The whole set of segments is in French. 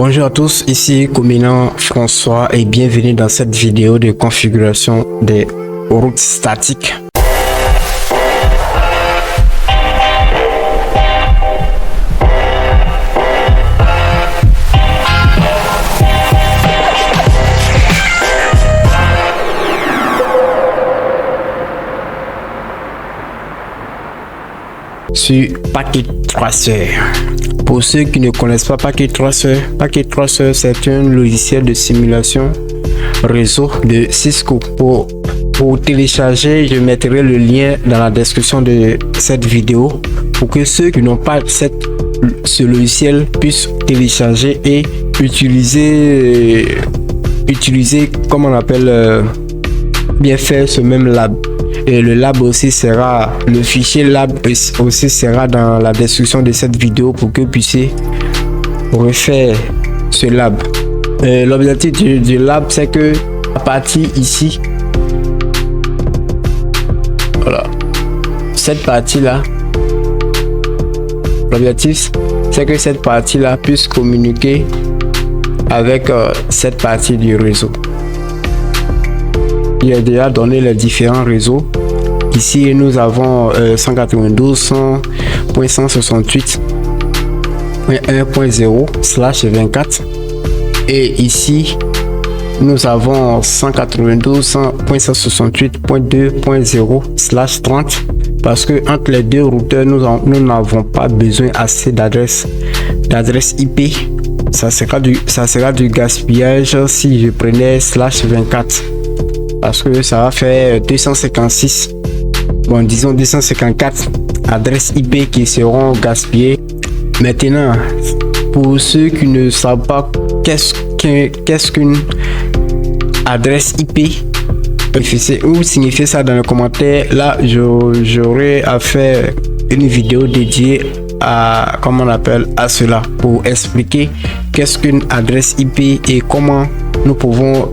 Bonjour à tous, ici Cominant François et bienvenue dans cette vidéo de configuration des routes statiques. Sur Packet Tracer. Pour ceux qui ne connaissent pas Packet Tracer c'est un logiciel de simulation réseau de Cisco. Pour télécharger, je mettrai le lien dans la description de cette vidéo pour que ceux qui n'ont pas ce logiciel puissent télécharger et utiliser comme on appelle bien faire ce même lab. Et le lab aussi sera, le fichier lab aussi sera dans la description de cette vidéo pour que vous puissiez refaire ce lab. L'objectif du lab, c'est que à partir ici, voilà, cette partie là, l'objectif c'est que cette partie là puisse communiquer avec cette partie du réseau. Il a déjà donné les différents réseaux. Ici, nous avons 192.168.1.0/24 et ici, nous avons 192.168.2.0/30 parce que entre les deux routeurs, nous n'avons pas besoin assez d'adresse IP. Ça sera du gaspillage si je prenais /24. Parce que ça va faire 256, bon disons 254 adresses IP qui seront gaspillées. Maintenant, pour ceux qui ne savent pas qu'est-ce qu'une adresse IP, vous signifiez ça dans les commentaires. Là, j'aurai à faire une vidéo dédiée à comment on appelle à cela pour expliquer qu'est-ce qu'une adresse IP et comment nous pouvons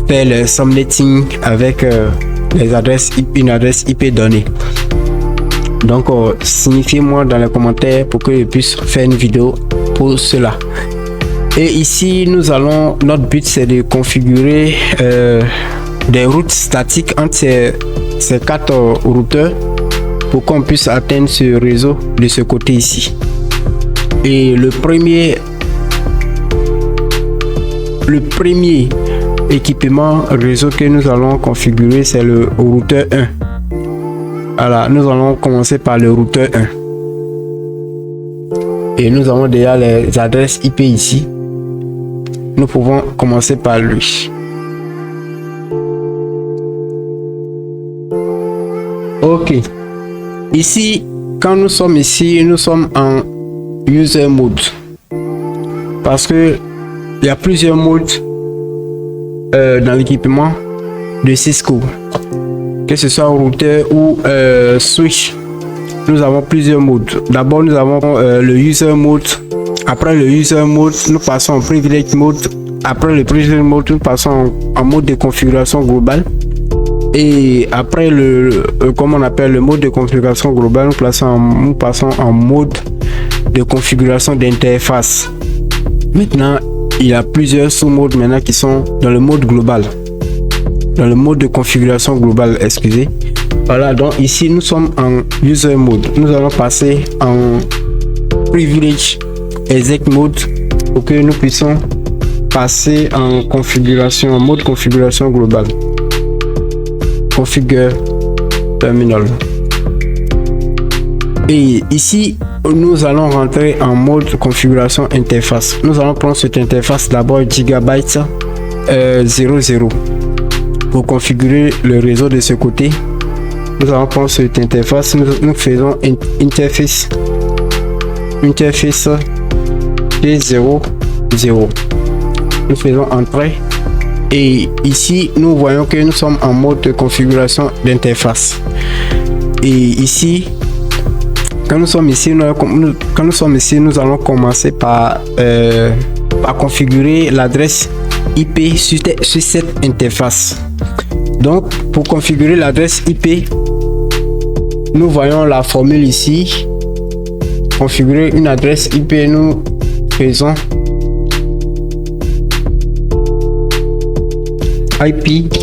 faire le subnetting avec les adresses IP, une adresse IP donnée. Donc signifiez-moi dans les commentaires pour que je puisse faire une vidéo pour cela. Et ici notre but c'est de configurer des routes statiques entre ces quatre routeurs pour qu'on puisse atteindre ce réseau de ce côté ici. Et le premier équipement réseau que nous allons configurer, c'est le routeur 1. Voilà, nous allons commencer par le routeur 1 et nous avons déjà les adresses IP ici. Nous pouvons commencer par lui. Ok, ici quand nous sommes ici, nous sommes en user mode parce que il y a plusieurs modes dans l'équipement de Cisco, que ce soit routeur ou switch. Nous avons plusieurs modes. D'abord nous avons le user mode. Après le user mode, nous passons en privilege mode. Après le privilege mode, nous passons en mode de configuration globale. Et après comment on appelle le mode de configuration globale, nous passons en mode de configuration d'interface. Maintenant, il y a plusieurs sous-modes maintenant qui sont dans le mode global, dans le mode de configuration globale, excusez. Voilà, donc ici nous sommes en user mode. Nous allons passer en privilege exec mode pour que nous puissions passer en configuration, en mode configuration globale. Configure terminal. Et ici, nous allons rentrer en mode configuration interface. Nous allons prendre cette interface d'abord Gigabyte 00 pour configurer le réseau de ce côté. Nous allons prendre cette interface. Nous faisons interface G00. Nous faisons entrée et ici nous voyons que nous sommes en mode de configuration d'interface. Et ici, quand nous sommes ici, nous allons commencer par configurer l'adresse IP sur cette interface. Donc, pour configurer l'adresse IP, nous voyons la formule ici. Configurer une adresse IP, nous raison IP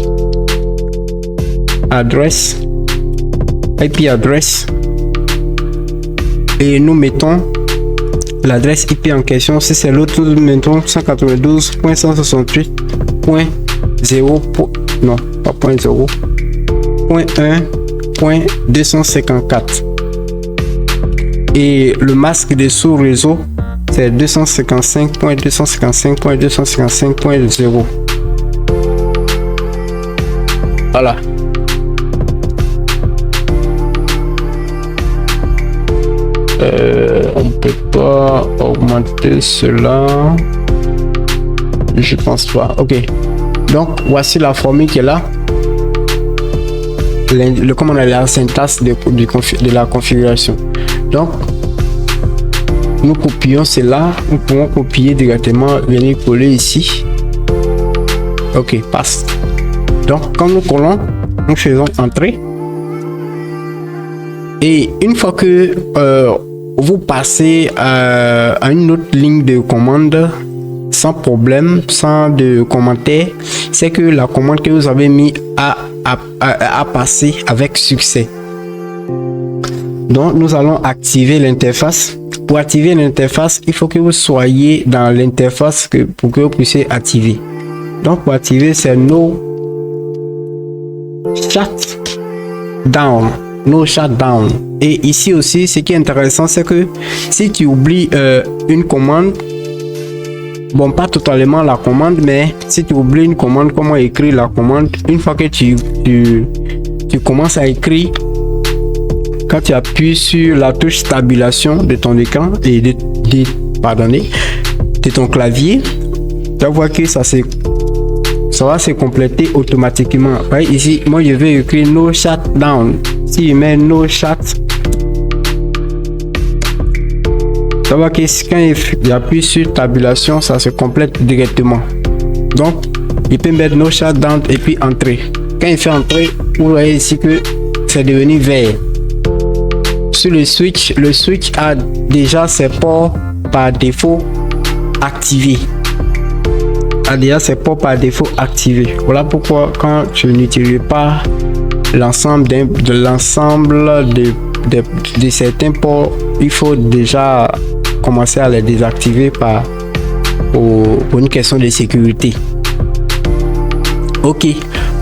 adresse et nous mettons l'adresse IP en question. Si c'est l'autre, nous mettons 192.168.0 non pas .0 .1.254 et le masque de sous-réseau c'est 255.255.255.0. Voilà. On peut pas augmenter cela, je pense pas. Ok, donc voici la formule qui est là. Comme on a la syntaxe de la configuration. Donc nous copions cela, nous pouvons copier directement, venir coller ici. Ok, passe. Donc quand nous collons, nous faisons entrer. Et une fois que vous passez à une autre ligne de commande sans problème, sans de commentaire, c'est que la commande que vous avez mis a passé avec succès. Donc nous allons activer l'interface. Pour activer l'interface, il faut que vous soyez dans l'interface pour que vous puissiez activer. Donc pour activer, c'est no shutdown. No shutdown. Et ici aussi, ce qui est intéressant, c'est que si tu oublies une commande, bon, pas totalement la commande, mais si tu oublies une commande, comment écrire la commande, une fois que tu commences à écrire, quand tu appuies sur la touche stabilisation de ton écran et de ton clavier, tu vas voir que ça va se compléter automatiquement. Ouais, ici, moi je vais écrire no shutdown. Si je mets no shut, ça va que quand j'appuie sur tabulation, ça se complète directement. Donc, il peut mettre no shutdown et puis entrer. Quand il fait entrer, vous voyez ici que c'est devenu vert. Sur le switch a déjà ses ports par défaut activés. Voilà pourquoi quand je n'utilise pas l'ensemble de certains ports, il faut déjà commencer à les désactiver pour une question de sécurité. Ok,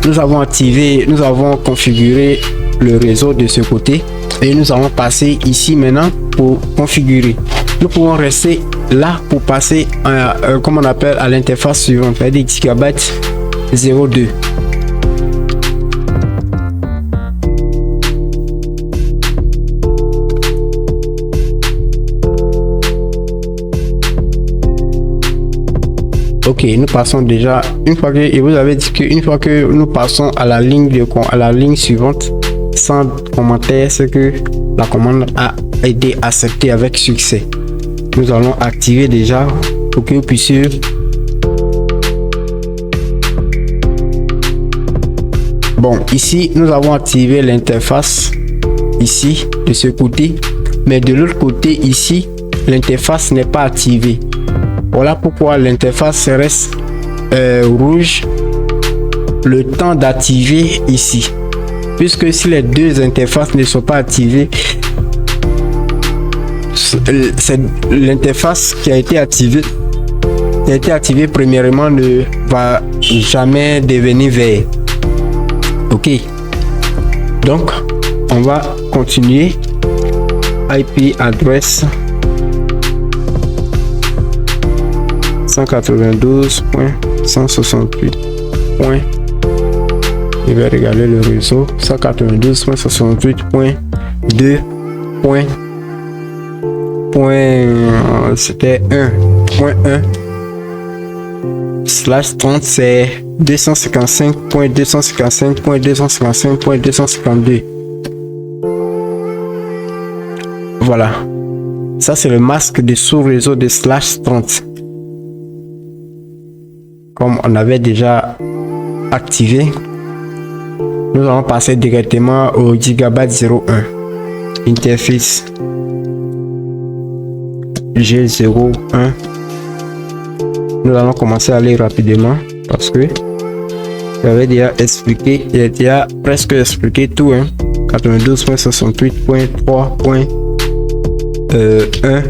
nous avons configuré le réseau de ce côté et nous allons passer ici maintenant pour configurer. Nous pouvons rester là pour passer comme on appelle à l'interface suivante, c'est-à-dire Gigabyte 02. Ok, nous passons déjà une fois que, et vous avez dit qu'une fois que nous passons à la ligne suivante sans commentaire, c'est que la commande a été acceptée avec succès. Nous allons activer déjà pour que vous puissiez bon, ici nous avons activé l'interface ici de ce côté, mais de l'autre côté ici l'interface n'est pas activée. Voilà pourquoi l'interface reste rouge le temps d'activer ici, puisque si les deux interfaces ne sont pas activées, c'est l'interface qui a été activée premièrement ne va jamais devenir vert. Ok, donc on va continuer. IP adresse 192.168. Je vais regarder le réseau 192.168.2. C'était 1.1/30, c'est 255.255.255.252. Voilà, ça c'est le masque de sous-réseau de /30 comme on avait déjà activé. Nous allons passer directement au Gigabyte 01 interface G01 Nous allons commencer à aller rapidement parce que j'avais déjà expliqué, il a déjà presque expliqué tout, hein. 92.68.3.1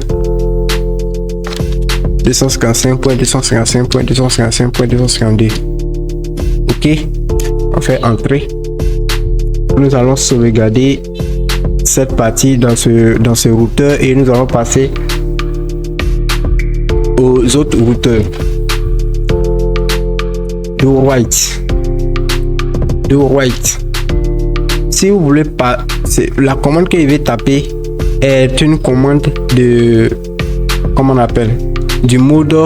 255.255.255.252. Ok, on fait entrer. Nous allons sauvegarder cette partie dans ce routeur et nous allons passer aux autres routeurs. Do right. Si vous voulez pas, la commande que je vais taper est une commande de, comment on appelle, du mode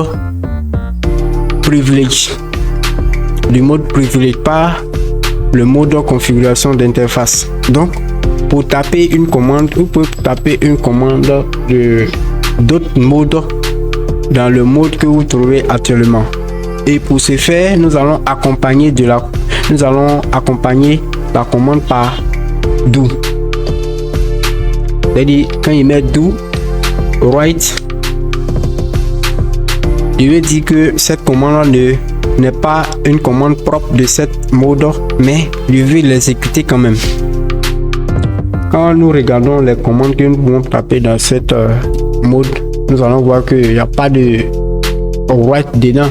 privilège, pas le mode configuration d'interface. Donc pour taper une commande, vous pouvez taper une commande de d'autres modes dans le mode que vous trouvez actuellement. Et pour ce faire, nous allons accompagner la commande par do. C'est-à-dire quand il met do right, il veut dire que cette commande n'est pas une commande propre de cette mode, mais je vais l'exécuter quand même. Quand nous regardons les commandes que nous pouvons taper dans cette mode, nous allons voir qu'il n'y a pas de right dedans.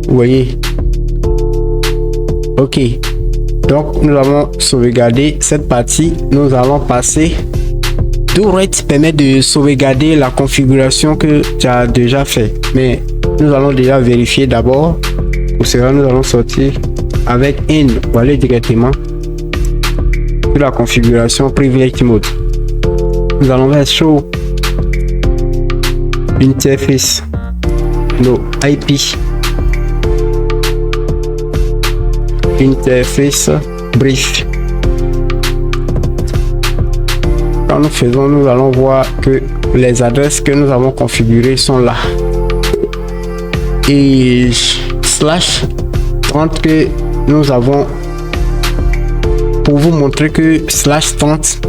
Vous voyez? Ok. Donc nous avons sauvegardé cette partie. Nous allons passer. Do right permet de sauvegarder la configuration que tu as déjà fait. Mais nous allons déjà vérifier d'abord. Pour cela, nous allons sortir avec in pour aller directement sur la configuration privilege mode. Nous allons faire show interface no IP interface brief. Quand nous faisons, nous allons voir que les adresses que nous avons configurées sont là. Et slash 30 que nous avons, pour vous montrer que slash 30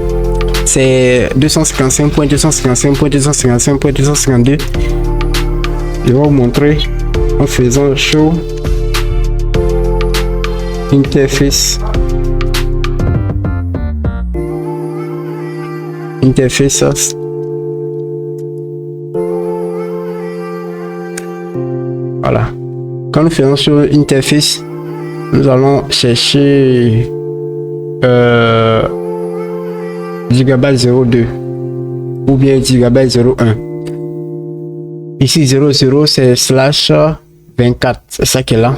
c'est 255.255.255.252. Je vais vous montrer en faisant show interface voilà. Quand nous faisons sur interface, nous allons chercher gigabyte 02 ou bien gigabyte 01. Ici 00 c'est slash 24, c'est ça qui est là.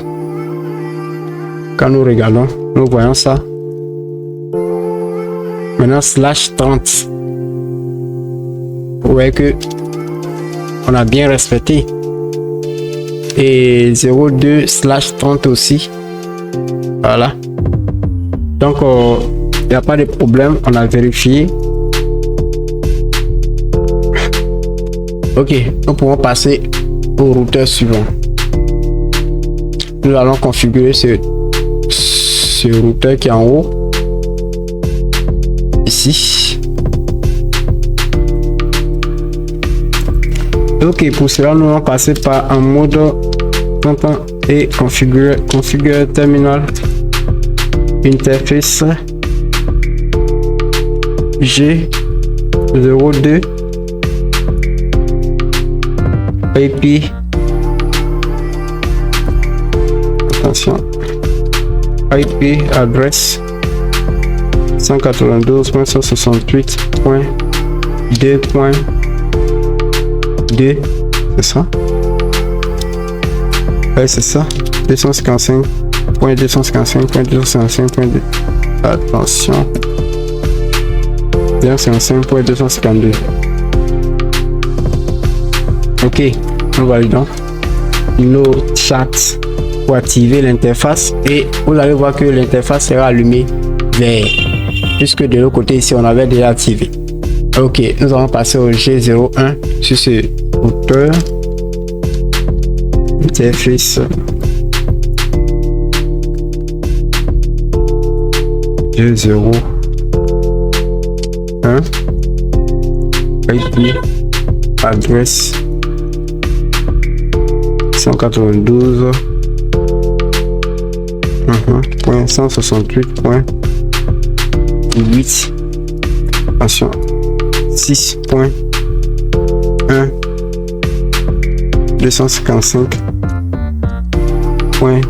Quand nous regardons, nous voyons ça. Maintenant slash 30. Vous voyez que on a bien respecté. Et 02 slash 30 aussi. Voilà. Donc il n'y a pas de problème, on a vérifié. Ok, nous pouvons passer au routeur suivant. Nous allons configurer ce routeur qui est en haut. Ici. Ok, pour cela, nous allons passer par un mode et configurer terminal interface G02 IP. Attention, IP adresse 192.168.2.2, c'est ça? Ouais, c'est ça. 255.255.255.2. Attention. 255.252. Ok, nous validons nos chats pour activer l'interface et vous allez voir que l'interface sera allumée vert, puisque de l'autre côté ici on avait déjà activé. Ok, nous allons passer au G01 sur ce routeur interface G01 IP adresse 192.168.8. Attention, 6.1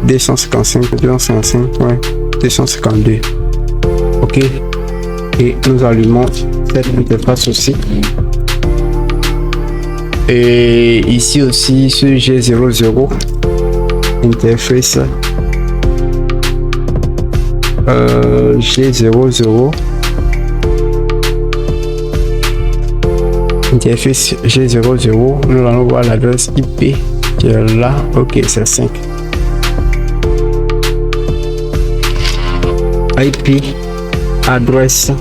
255.252. Ok, et nous allumons cette interface aussi. Et ici aussi sur G00 interface G00 interface G00, nous allons voir l'adresse IP qui est là. Ok, c'est 5. IP adresse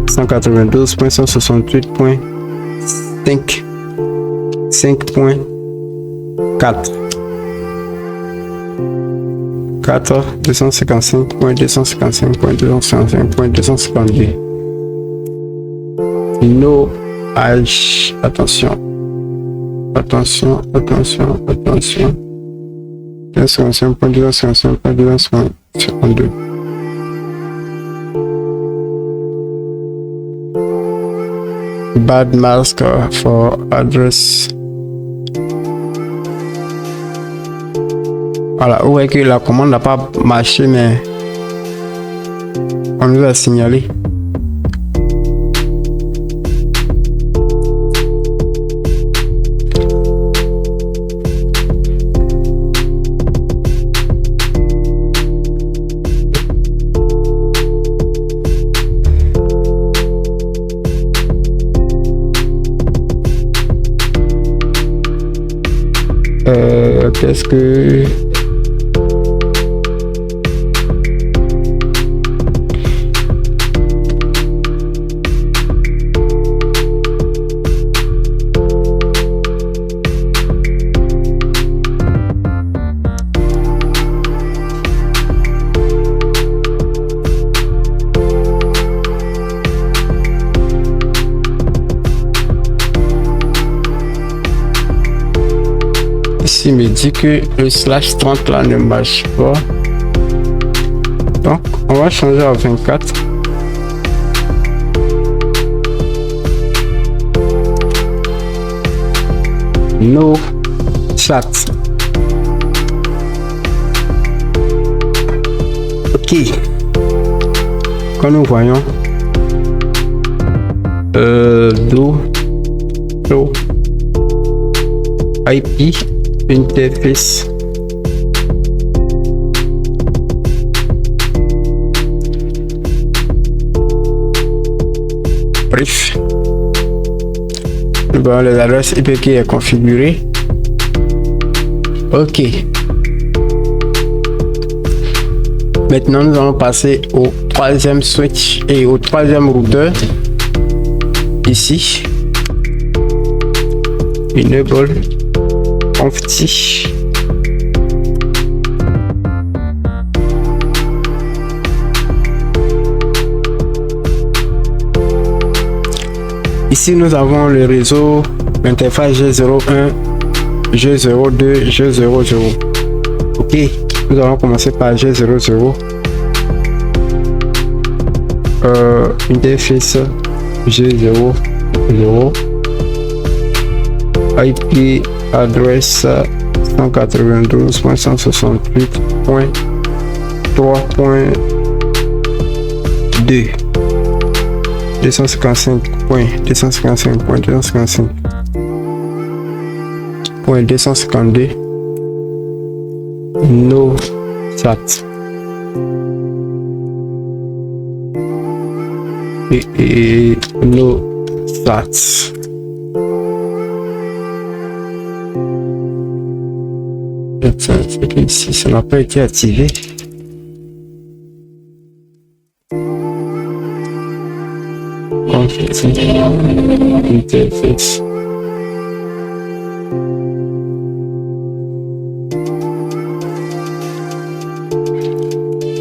192.168.5.4 255.255.255.252. No H, attention 255.255.252. Bad mask for address. Voilà, vous voyez que la commande n'a pas marché, mais on nous a signalé. Qu'est-ce que ici me dit que le /30 là ne marche pas, donc on va changer à 24. No chat. Ok, quand nous voyons do IP interface bref, nous voyons les adresses IP qui est configurée. Ok, maintenant nous allons passer au troisième switch et au troisième routeur. Ici enable conft. Ici nous avons le réseau, l'interface G01, G02, G00. Ok, nous allons commencer par G00. Interface G00, IP adresse 192.168.3.2 255.252 no chat et no chat. Ici ça n'a pas été activé. Interface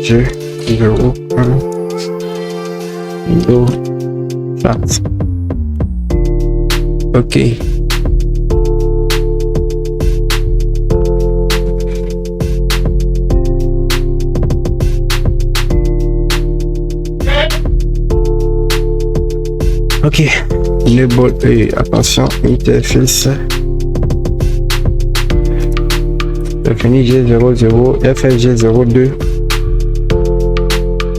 G01 no chat. Ok, Ok, enable et attention, interface défini G00, FFG02,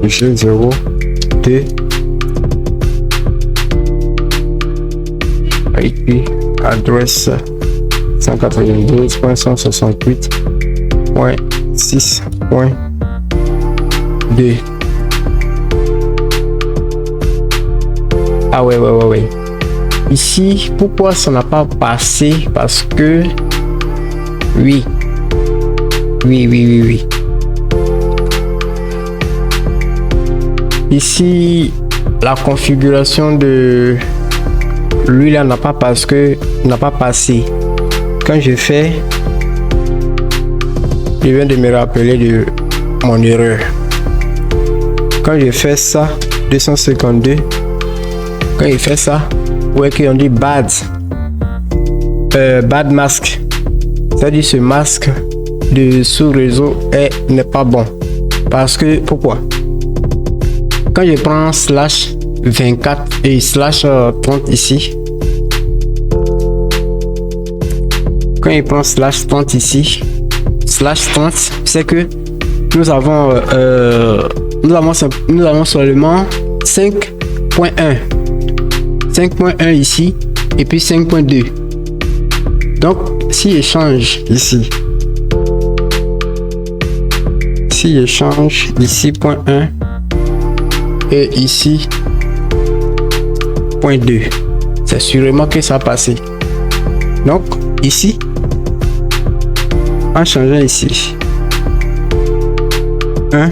G02, IP, adresse 192.168.6.2. Ah ouais. Ici, pourquoi ça n'a pas passé? Parce que oui. Ici, la configuration de lui là n'a pas passé. Quand je fais, je viens de me rappeler de mon erreur. Quand je fais ça, 252. Quand il fait ça, ouais, qu'on dit bad mask. C'est-à-dire ce masque de sous-réseau n'est pas bon. Parce que, pourquoi? Quand je prends slash 24 et slash 30 ici, quand il prend slash 30 ici, slash 30, c'est que nous avons seulement 5.1. 5.1 ici et puis 5.2. Donc si je change ici, point 1 et ici point 2, c'est sûrement que ça a passé. Donc ici, en changeant ici 1,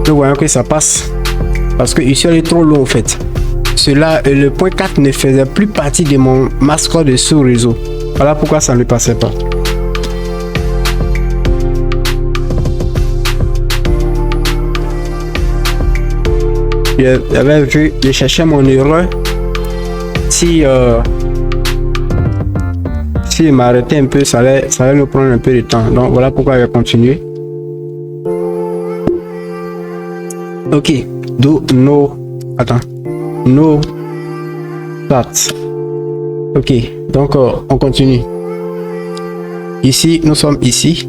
nous voyons que ça passe parce que ici elle est trop loin en fait. Cela, le point 4 ne faisait plus partie de mon masque de sous-réseau. Voilà pourquoi ça ne passait pas. J'avais vu, je cherchais mon erreur. Si il m'arrêtait un peu, ça allait nous prendre un peu de temps. Donc voilà pourquoi je vais continuer. Ok, no stats. Ok, donc on continue. Ici, nous sommes ici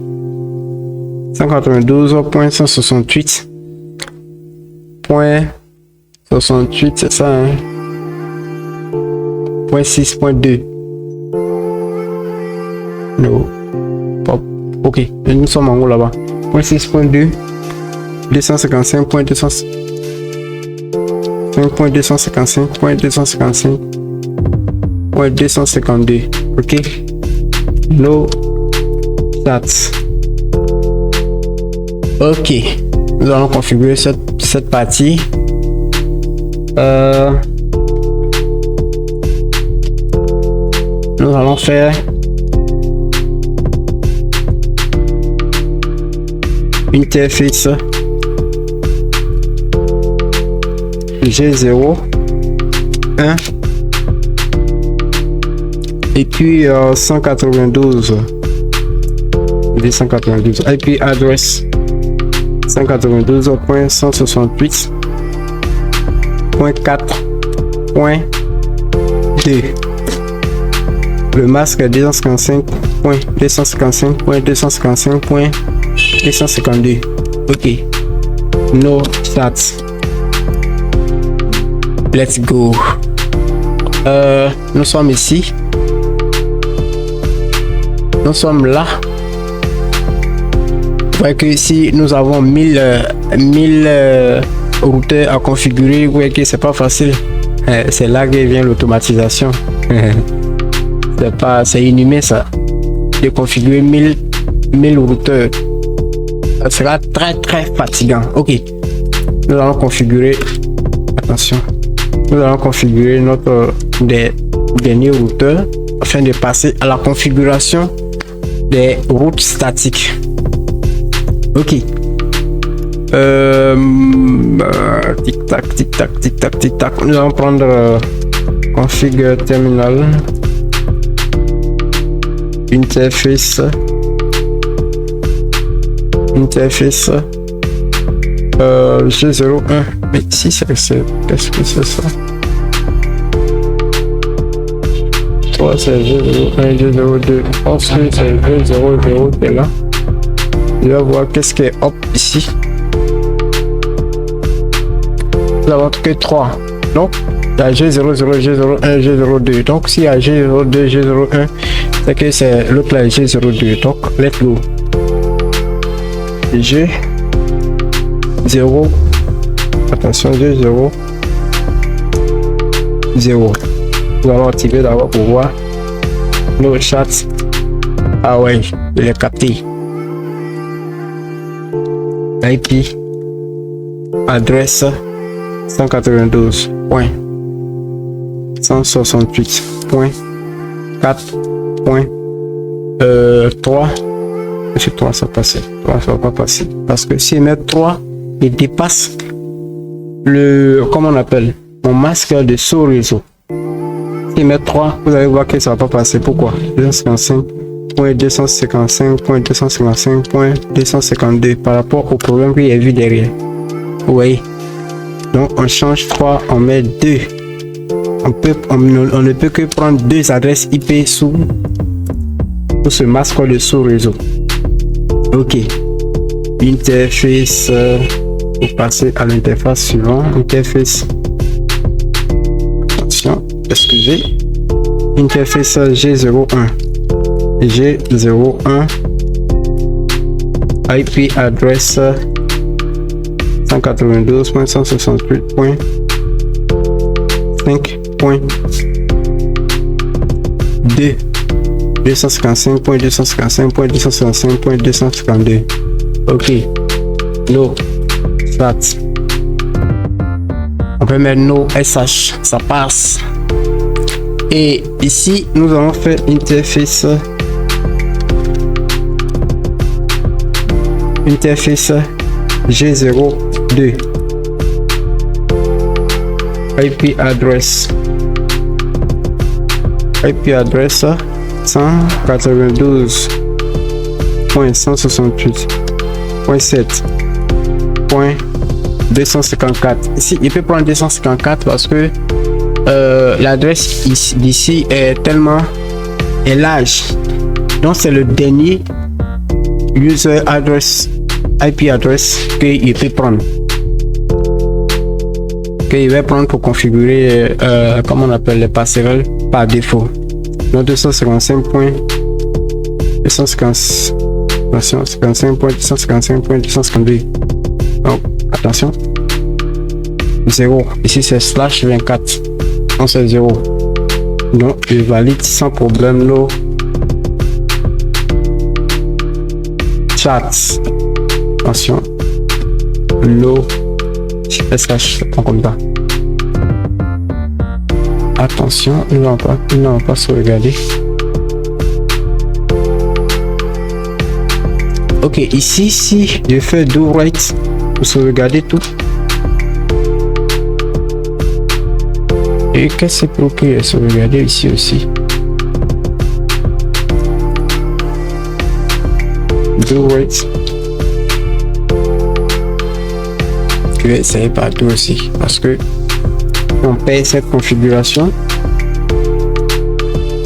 192.168.68, c'est ça, hein? Point 6.2. No. Ok, nous sommes en haut là-bas. Point 6.2. 255.255.255.252. Ok, no stats. Ok, nous allons configurer cette partie. Nous allons faire interface G0 1 et puis 192 IP adresse 192.168.4.2. Le masque 255.255.255.252. Ok, no stats. Let's go. Nous sommes ici. Nous sommes là. Vous voyez que si nous avons 1000 routeurs à configurer, vous voyez que c'est pas facile. C'est là que vient l'automatisation. C'est inhumain ça. De configurer 1000 routeurs. Ça sera très fatigant. Ok. Nous allons configurer. Attention. Nous allons configurer notre dernier routeur afin de passer à la configuration des routes statiques. Ok. Tic tac. Nous allons prendre config terminal, interface G01. Mais si c'est qu'est-ce que c'est ça? 3 c'est G01, G02. Je pense que c'est G00 qui est là. Je vais voir qu'est-ce qui est hop ici. Nous avons que 3. Donc, il y a G00, G01, G02. Donc, s'il y a G02, G01, c'est que c'est l'autre là, G02. Donc, let's go. G0. Attention, G0. 0. Nous allons activer d'abord pour voir nos chats. Ah ouais, je l'ai capté. IP, adresse 192.168.4.3. C'est 3 ça passe. 3 ça va pas passer. Parce que si met 3, il dépasse le, comment on appelle, mon masque de sous-réseau. Si met 3, vous allez voir que ça va pas passer. Pourquoi? 255.255.255.252 par rapport au problème qu'il y a vu derrière. Vous voyez? Donc on change 3, on met 2. On ne peut que prendre 2 adresses IP sous ce masque de sous-réseau. Ok. Interface. Pour passer à l'interface suivante. Interface. Attention, excusez. Interface G01. G01. IP adresse 192.168.5.2 255.255.255.252. Ok. No stat. On peut mettre no SH, ça passe. Et ici, nous allons faire interface. Interface G02. IP address. IP address 192.168.7.254. Ici, il peut prendre 254 parce que l'adresse d'ici est tellement large. Donc, c'est le dernier user address, IP address qu'il peut prendre. Qu'il va prendre pour configurer, comment on appelle les passerelles par défaut. Donc 255.255.252. Donc attention, 0. Ici c'est /24. Donc c'est 0. Donc je valide sans problème nos chats. Attention, nos SH comme ça. Attention, nous n'allons pas sauvegarder. Ok, ici, si je fais do write pour sauvegarder tout. Et qu'est-ce que c'est que sauvegarder ici aussi? Do write. Je vais essayer partout aussi parce que on paye cette configuration.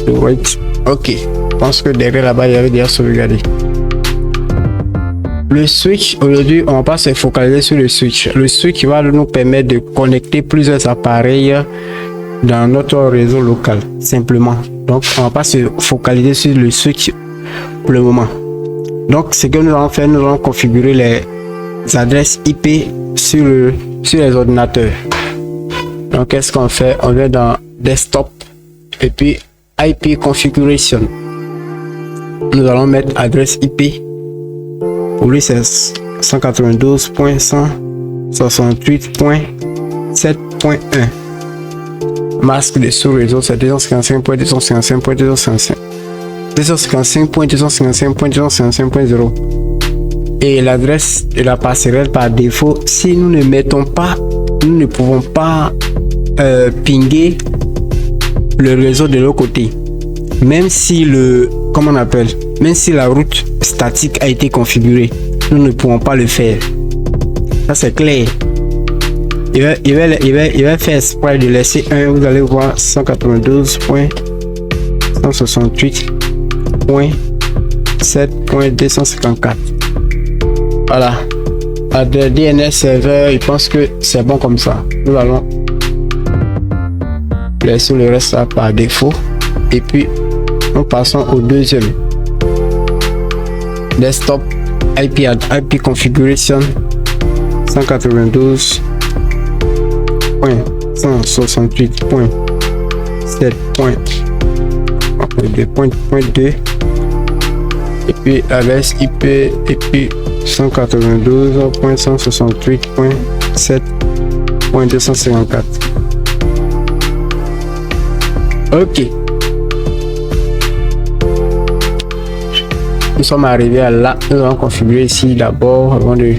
Wait. Ok. Je pense que derrière là-bas, il y avait déjà sauvegardé. Le switch, aujourd'hui, on va pas se focaliser sur le switch. Le switch va nous permettre de connecter plusieurs appareils dans notre réseau local, simplement. Donc, on va pas se focaliser sur le switch pour le moment. Donc, ce que nous allons faire, nous allons configurer les adresses IP sur les ordinateurs. Donc, qu'est-ce qu'on fait? On va dans desktop et puis IP configuration. Nous allons mettre adresse IP. Pour lui, c'est 192.168.7.1. Masque de sous-réseau, c'est 255.255.255. 255.255.255.0. Et l'adresse de la passerelle par défaut, si nous ne mettons pas, nous ne pouvons pas pinguer le réseau de l'autre côté. Même si même si la route statique a été configurée, nous ne pourrons pas le faire. Ça c'est clair. Il va faire exprès de laisser un. Vous allez voir 192. 168.7.254. Voilà. À de DNS serveur, je pense que c'est bon comme ça. Nous allons laisser le reste là par défaut. Et puis, nous passons au deuxième. Desktop IP configuration 192.168.7.2 et puis adresse IP et puis 192.168.7.254. Ok. Nous sommes arrivés à là. Nous allons configurer ici d'abord avant de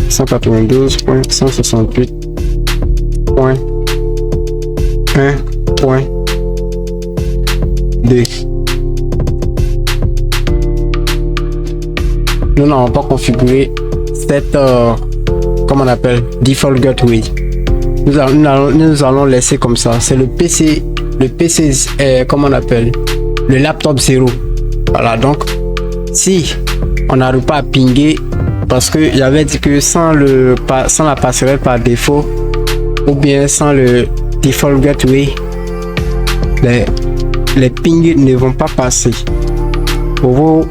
.192.168.1.2. Nous n'avons pas configuré cette comment on appelle default gateway. Nous allons laisser comme ça. C'est le PC comment on appelle, le laptop 0. Voilà, donc si on n'arrive pas à pinguer, parce que j'avais dit que sans la passerelle par défaut ou bien sans le default gateway, les pings ne vont pas passer. Pour vous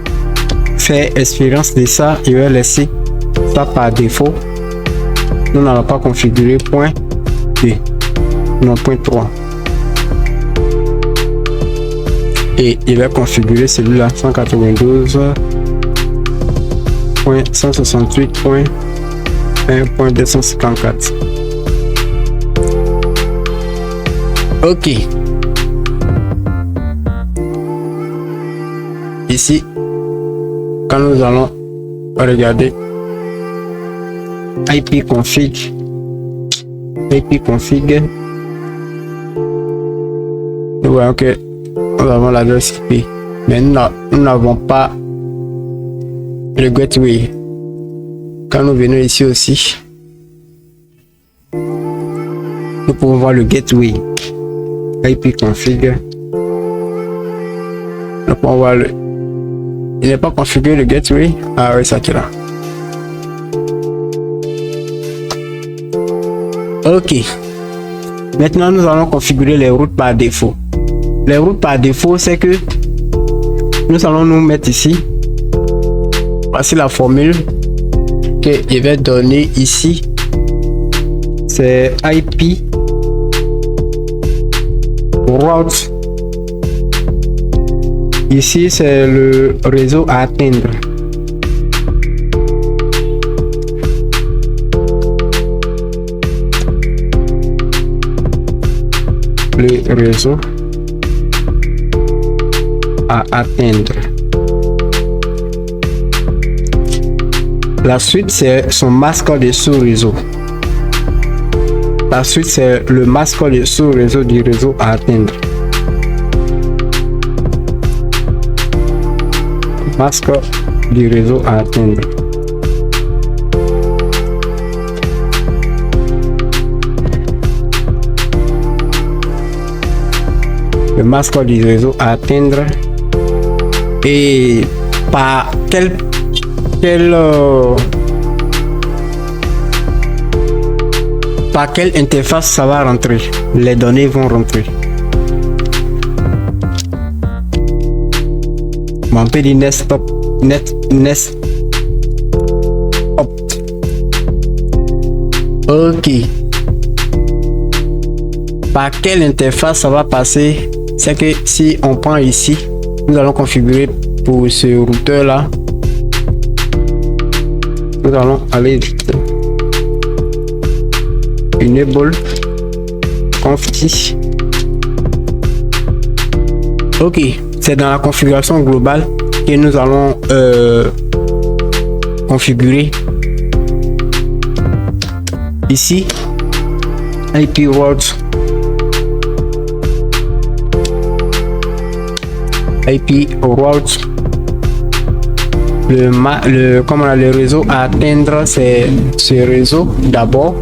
faire expérience de ça, je vais laisser ça par défaut. Nous n'allons pas configurer point 2, non point 3. Et il va configurer celui-là 192.168.1.254. Ok. Ici, quand nous allons regarder IP config, nous voyons que nous avons l'adresse IP, mais nous n'avons pas le gateway. Quand nous venons ici aussi, nous pouvons voir le gateway IP config. Nous pouvons voir il n'est pas configuré le gateway. Ah oui, ça qui est là. Ok. Maintenant, nous allons configurer les routes par défaut. Les routes par défaut, c'est que nous allons nous mettre ici. Voici la formule que je vais donner ici. C'est IP route. Ici, c'est le réseau à atteindre. Le réseau à atteindre. La suite, c'est son masque de sous-réseau. La suite, c'est le masque de sous-réseau du réseau à atteindre. Masque du réseau à atteindre. Le masque du réseau à atteindre. Et par quelle interface ça va rentrer? Les données vont rentrer. On peut dire Nest Opt. Ok. Par quelle interface ça va passer? C'est que si on prend ici, nous allons configurer pour ce routeur là. Nous allons aller enable conf. Ok, c'est dans la configuration globale que nous allons configurer ici IP route le réseau à atteindre, c'est ce réseau d'abord.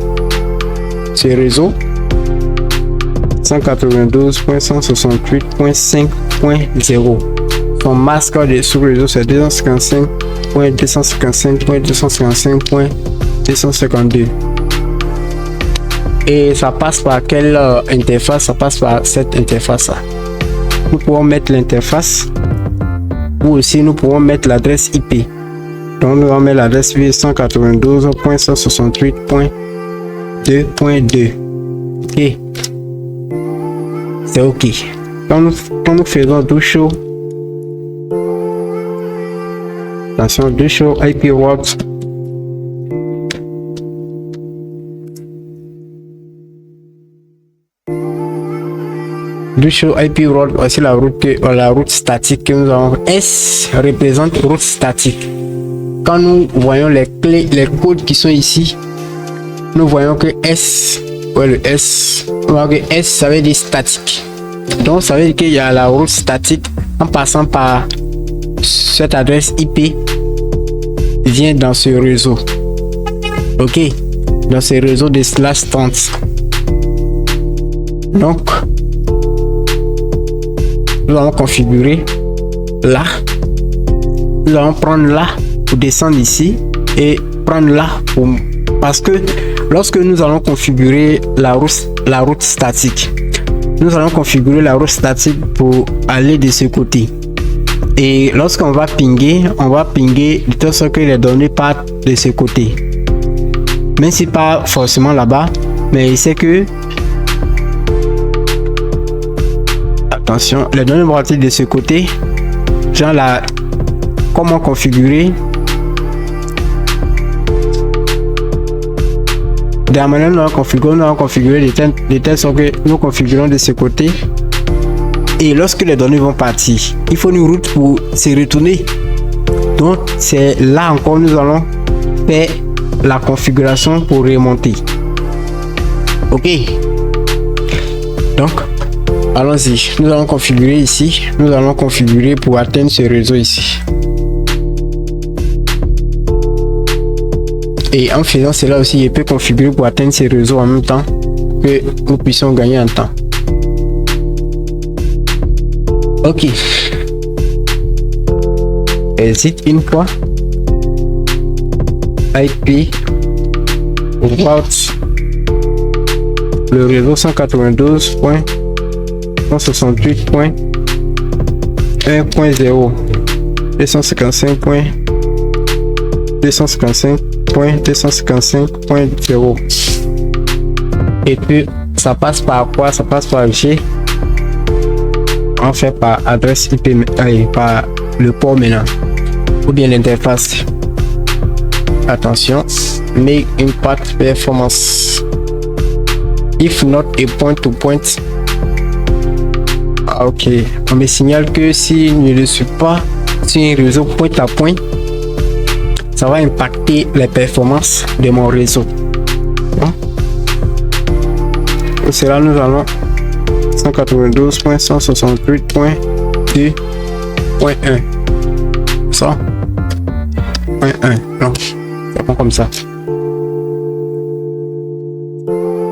Ce réseau 192.168.5.0. Son masque de sous-réseau c'est 255.255.255.252. Et ça passe par quelle interface? Ça passe par cette interface là. Nous pouvons mettre l'interface ou aussi nous pouvons mettre l'adresse IP. Donc nous allons mettre l'adresse IP 192.168.2.2. Ok, c'est ok. Quand nous faisons do show, attention, do show IP route, do show IP route, voici la route statique que nous avons. S représente route statique. Quand nous voyons les clés, les codes qui sont ici, nous voyons que S, ouais, le S, on voit que S ça veut dire statique. Donc ça veut dire qu'il y a la route statique en passant par cette adresse IP vient dans ce réseau. Ok, dans ce réseau de /30. Donc nous allons configurer là. Nous allons prendre là pour descendre ici et prendre là pour, parce que lorsque nous allons configurer la route statique, nous allons configurer la route statique pour aller de ce côté. Et lorsqu'on va pinguer de telle sorte que les données partent de ce côté. Même si pas forcément là-bas, mais c'est que attention, les données vont partir de ce côté. Genre là, comment configurer. De la manière nous allons configurer de telle sorte que nous configurons de ce côté. Et lorsque les données vont partir, il faut une route pour se retourner. Donc c'est là encore nous allons faire la configuration pour remonter. Ok. Donc allons-y. Nous allons configurer ici. Nous allons configurer pour atteindre ce réseau ici. Et en faisant cela aussi, je peux configurer pour atteindre ces réseaux en même temps que nous puissions gagner en temps. Ok. Exit une fois. IP route le réseau 192.168.1.0 255.255.255.0. Et puis ça passe par quoi? Ça passe par G. On fait par adresse IP, par le port maintenant ou bien l'interface. Attention, make impact performance. If not a point to point. Ok, on me signale que si je ne le suis pas sur un réseau point à point, ça va impacter les performances de mon réseau. Pour cela, nous allons 192.168.2.1. Ça 1.1. Non, c'est pas comme ça.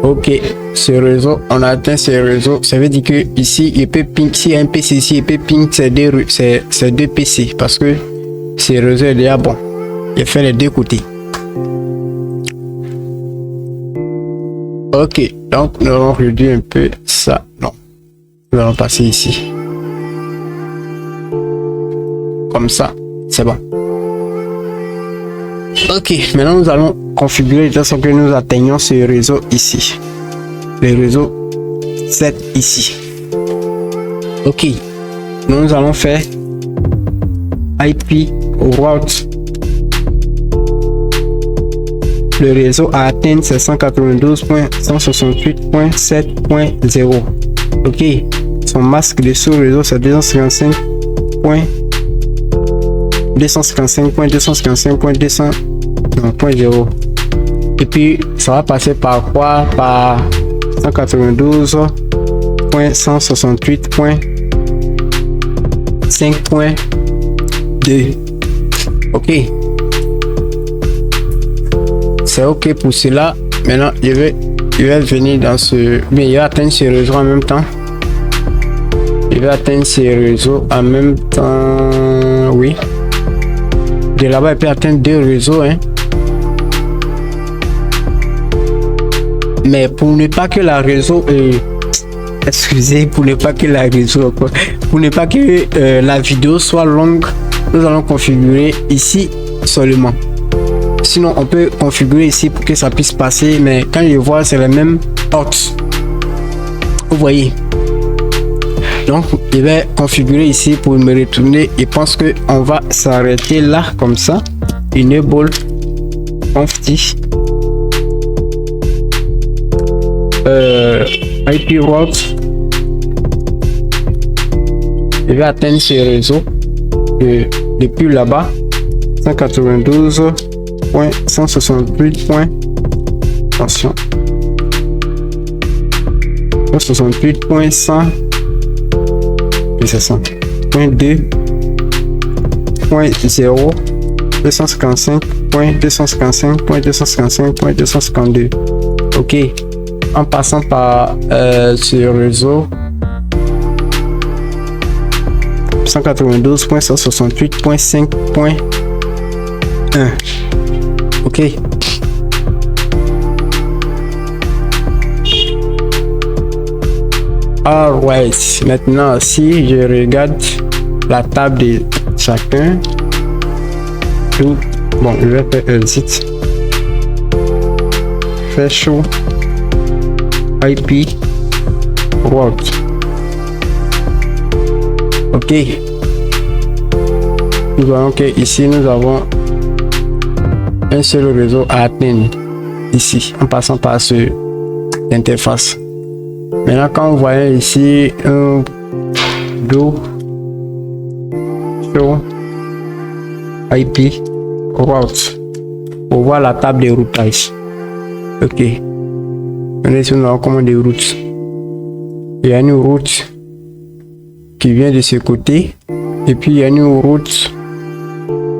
Ok, ce réseau, on a atteint ce réseau. Ça veut dire que ici, il peut ping. S'il y a un PC ici, il peut ping ces deux PC parce que ce réseau est déjà bon. Il fait les deux côtés. Ok, donc nous allons réduire un peu ça. Non, nous allons passer ici. Comme ça, c'est bon. Ok, maintenant nous allons configurer de telle sorte que nous atteignons ce réseau ici. Le réseau 7 ici. Ok, nous allons faire IP route. Le réseau à atteindre c'est 192.168.7.0. Ok, son masque de sous-réseau c'est 255.255.255.200.0. Et puis ça va passer par quoi? Par 192.168.5.2. Ok. C'est ok pour cela. Maintenant, je vais venir dans ce... Mais je vais atteindre ce réseau en même temps. Je vais atteindre ce réseau en même temps. Oui. De là-bas, il peut atteindre 2 réseaux. Hein. Mais pour ne pas que la réseau... excusez, pour ne pas que la réseau... Pour ne pas que la vidéo soit longue, nous allons configurer ici seulement. Sinon, on peut configurer ici pour que ça puisse passer. Mais quand je vois, c'est les mêmes portes. Vous voyez. Donc, je vais configurer ici pour me retourner. Je pense que on va s'arrêter là, comme ça. Enable conft IP route. Je vais atteindre ce réseau depuis là-bas. 192.168. Attention. 168.100. Et c'est ça. 2.0. 255.255.255.252. Ok. En passant par ce réseau 192.168.5.1. Ok. Alright. Maintenant, si je regarde la table de chacun, tout bon, je vais faire exit. Faire show IP route. Ok. Nous voyons que ici nous avons un seul réseau à atteindre ici en passant par ce interface. Maintenant, quand vous voyez ici un do show IP route pour voir la table de routage. Ok. Maintenant, ici nous avons comment des routes. Il y a une route qui vient de ce côté et puis il y a une route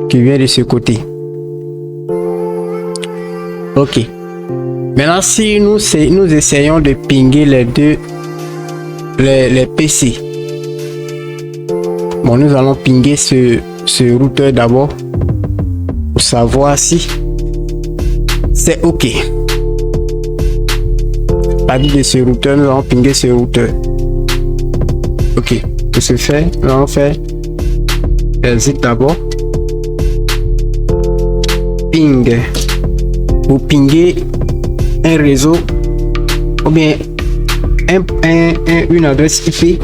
qui vient de ce côté. Ok. Maintenant, si nous essayons de pinguer les deux les PC, bon, nous allons pinguer ce routeur d'abord pour savoir si c'est ok. À partir de ce routeur, nous allons pinguer ce routeur. Ok. Pour ce faire, nous allons faire exit d'abord. Ping. Pour pinguer un réseau ou bien une adresse IP,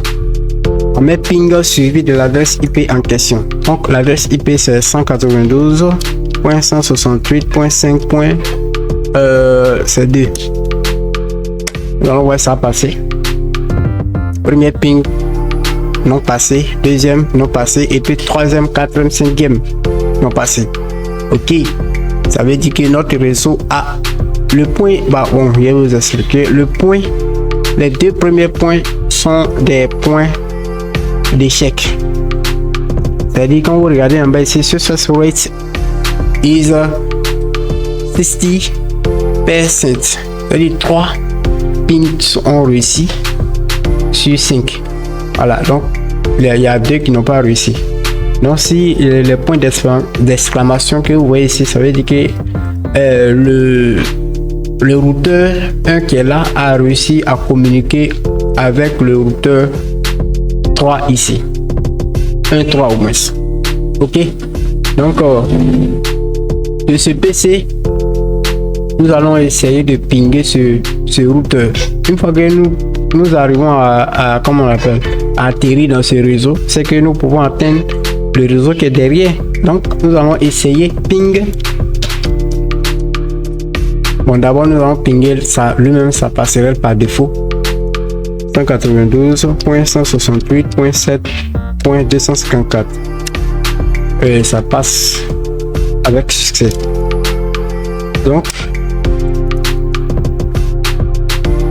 on met ping suivi de l'adresse IP en question. Donc l'adresse IP c'est 192.168.5. C'est 2. Nous allons voir ça passer. Premier ping non passé, deuxième non passé et puis troisième, quatrième, cinquième non passé. Ok, ça veut dire que notre réseau a le point. Bah bon, je vais vous expliquer le point. Les 2 premiers points sont des points d'échec. C'est-à-dire quand vous regardez en bas ici, success rate is 60%. C'est-à-dire 3 pings ont réussi sur 5. Voilà, donc il y a 2 qui n'ont pas réussi. Donc si les points d'exclamation que vous voyez ici, ça veut dire que le routeur 1 qui est là a réussi à communiquer avec le routeur 3 ici. 1.3 au moins. Ok. Donc de ce PC, nous allons essayer de pinguer ce routeur. Une fois que nous arrivons à comment on appelle, à atterrir dans ce réseau, c'est que nous pouvons atteindre le réseau qui est derrière. Donc nous allons essayer ping. Bon, d'abord nous allons pinguer ça lui-même sa passerelle par défaut. 192.168.7.254. Et ça passe avec succès. Donc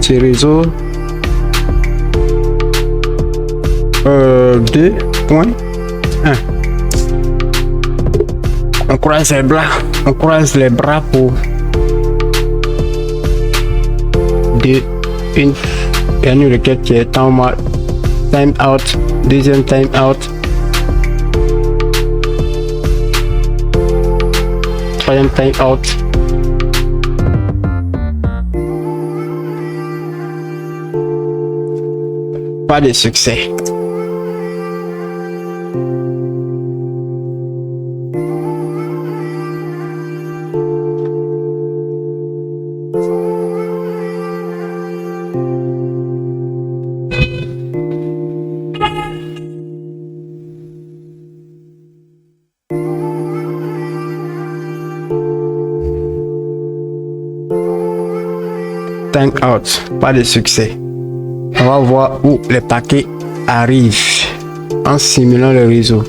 ce réseau 2.1. On croise les bras. On croise les bras pour une dernière requête qui est time out. Deuxième time out. Troisième time out. Pas de succès. Time out, pas de succès. On va voir où les paquets arrivent en simulant le réseau.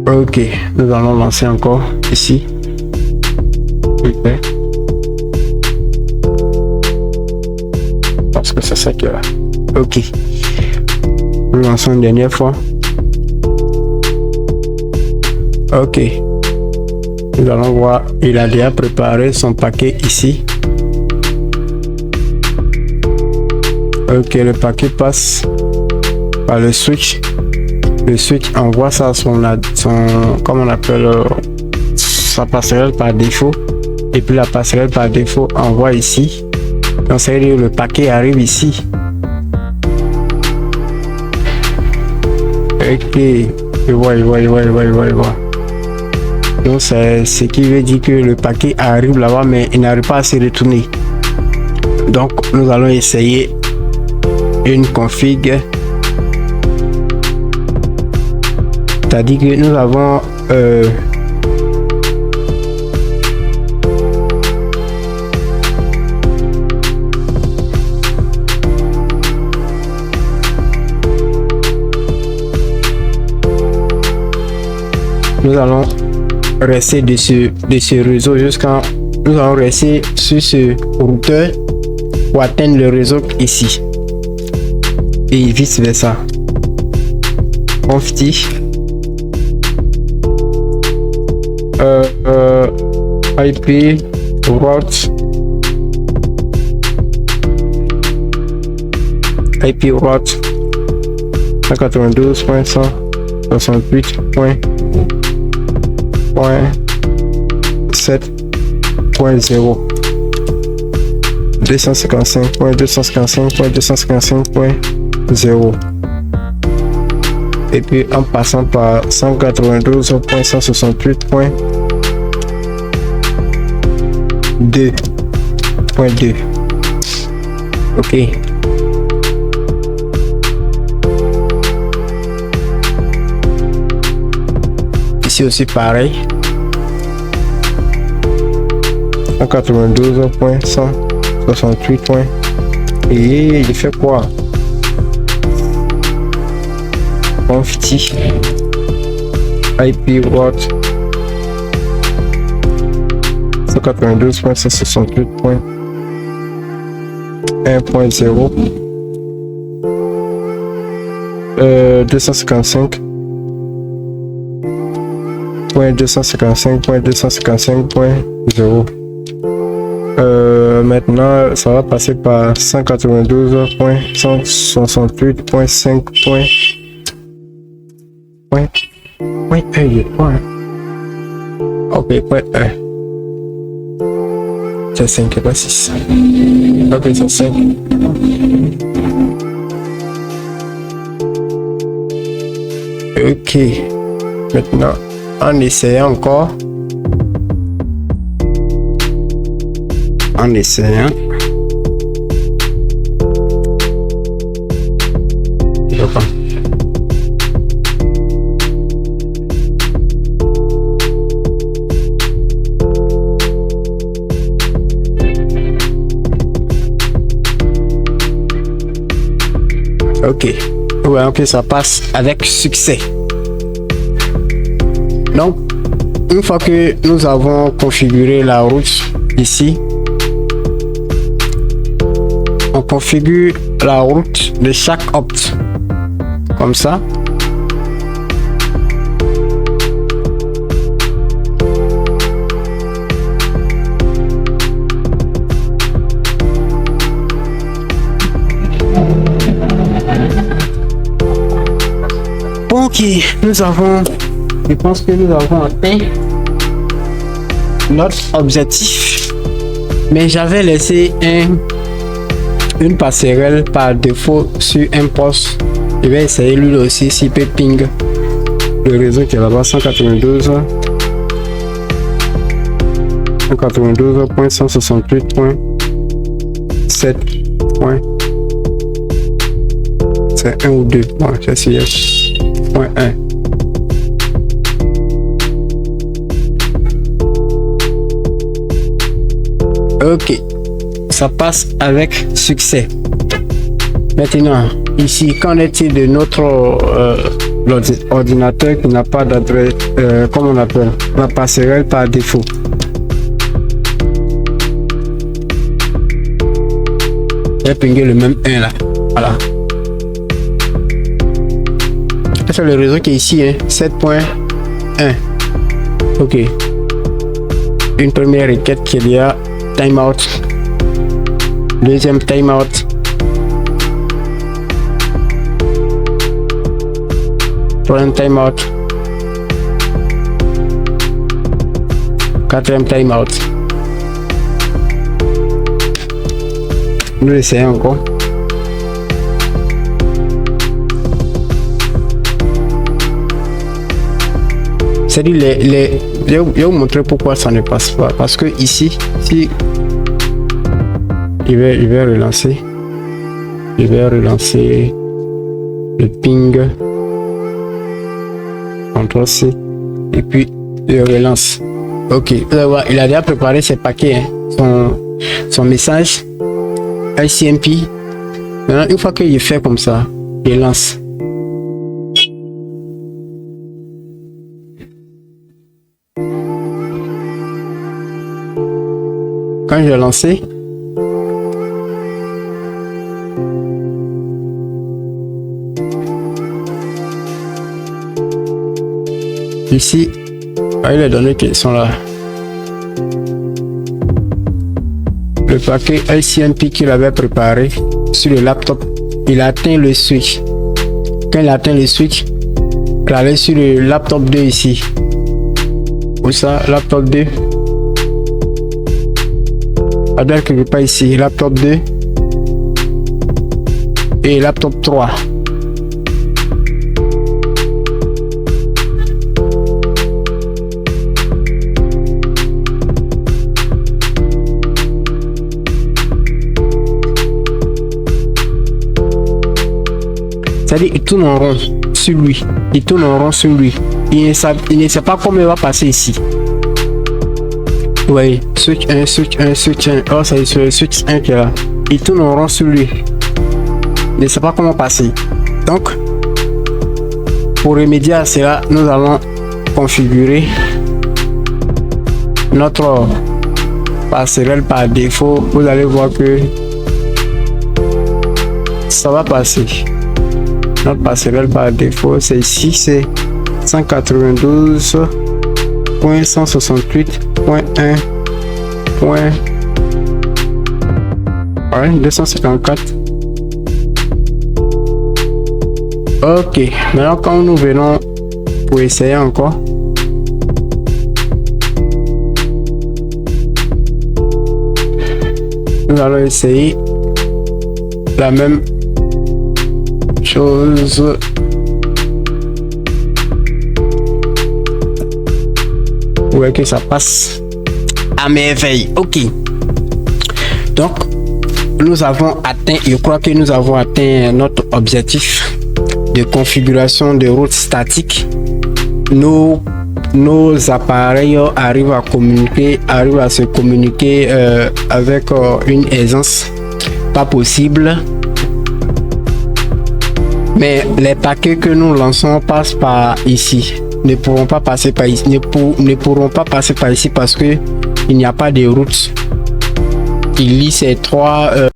Ok, nous allons lancer encore ici. Okay. Parce que c'est ça qui est là. Ok. Nous lançons une dernière fois. Ok. Nous allons voir, il a déjà préparé son paquet ici. Ok, le paquet passe par le switch. Le switch envoie ça à son comment on appelle, sa passerelle par défaut. Et puis la passerelle par défaut envoie ici. Donc ça veut dire que le paquet arrive ici. Ok, je vois. Donc c'est ce qui veut dire que le paquet arrive là-bas, mais il n'arrive pas à se retourner. Donc nous allons essayer une config. C'est-à-dire que nous avons nous allons rester de ce réseau jusqu'à nous allons rester sur ce routeur pour atteindre le réseau ici et vice versa. Conf-t IP route 192.168.7.0 255.255.255.0 et puis en passant par 192.168.2.2. Ok. Ici aussi pareil. 192.168. Et il fait quoi? Conf-t IP route 192.168.1.0 255.255.255.0. Maintenant ça va passer par 192.168.5. Ok, point 1. C'est 5 et pas 6. Ok, c'est 5. Ok. Maintenant, on essaie encore. En essayant. Ok, ouais, ok, ça passe avec succès. Donc, une fois que nous avons configuré la route ici, on configure la route de chaque opt comme ça. Ok, je pense que nous avons atteint notre objectif, mais j'avais laissé une passerelle par défaut sur un poste. Je vais essayer lui aussi s'il peut ping le réseau qui est là-bas, 192.168.7. C'est 1 ou 2. Bon, j'ai essayé. Point 1. Ok, ça passe avec succès. Maintenant, ici, qu'en est-il de notre ordinateur qui n'a pas d'adresse, comment on appelle, la passerelle par défaut? J'ai pingé le même 1 là. Voilà. C'est le réseau qui est ici, hein, 7.1. Ok. Une première requête qui est là, timeout. Deuxième timeout. Troisième timeout. Quatrième timeout. Nous essayons encore. C'est-à-dire je vais vous montrer pourquoi ça ne passe pas. Parce que ici, si je vais relancer. Je vais relancer le ping. CTRL C. Et puis je relance. Ok. Il a déjà préparé ses paquets. Hein. Son message. ICMP. Maintenant, une fois que je fais comme ça, je lance. Quand je vais lancer, ici, voyez les données qui sont là. Le paquet ICMP qu'il avait préparé sur le laptop, il a atteint le switch. Quand il a atteint le switch, il allait sur le laptop 2 ici. Où ça, laptop 2. Ça doit être quelque part ici, laptop 2 et laptop 3. C'est-à-dire il tourne en rond sur lui. Il tourne en rond sur lui. Il ne sait pas comment il va passer ici. Oui, switch 1, switch 1, switch 1. Oh, ça c'est le switch 1 qui est là. Il tourne en rond sur lui. Il ne sait pas comment passer. Donc, pour remédier à cela, nous allons configurer notre passerelle par défaut. Vous allez voir que ça va passer. Notre passerelle par défaut, c'est ici, c'est 192.168.254. Ok, maintenant quand nous venons pour essayer encore, nous allons essayer la même chose. Ouais, que ça passe à merveille. Ok, donc nous avons atteint, je crois que nous avons atteint notre objectif de configuration de route statique. Nos appareils arrivent à se communiquer avec une aisance pas possible. Mais les paquets que nous lançons passent par ici. Ne pourront pas passer par ici. Ne pourront pas passer par ici parce que il n'y a pas de route. Il lit ces trois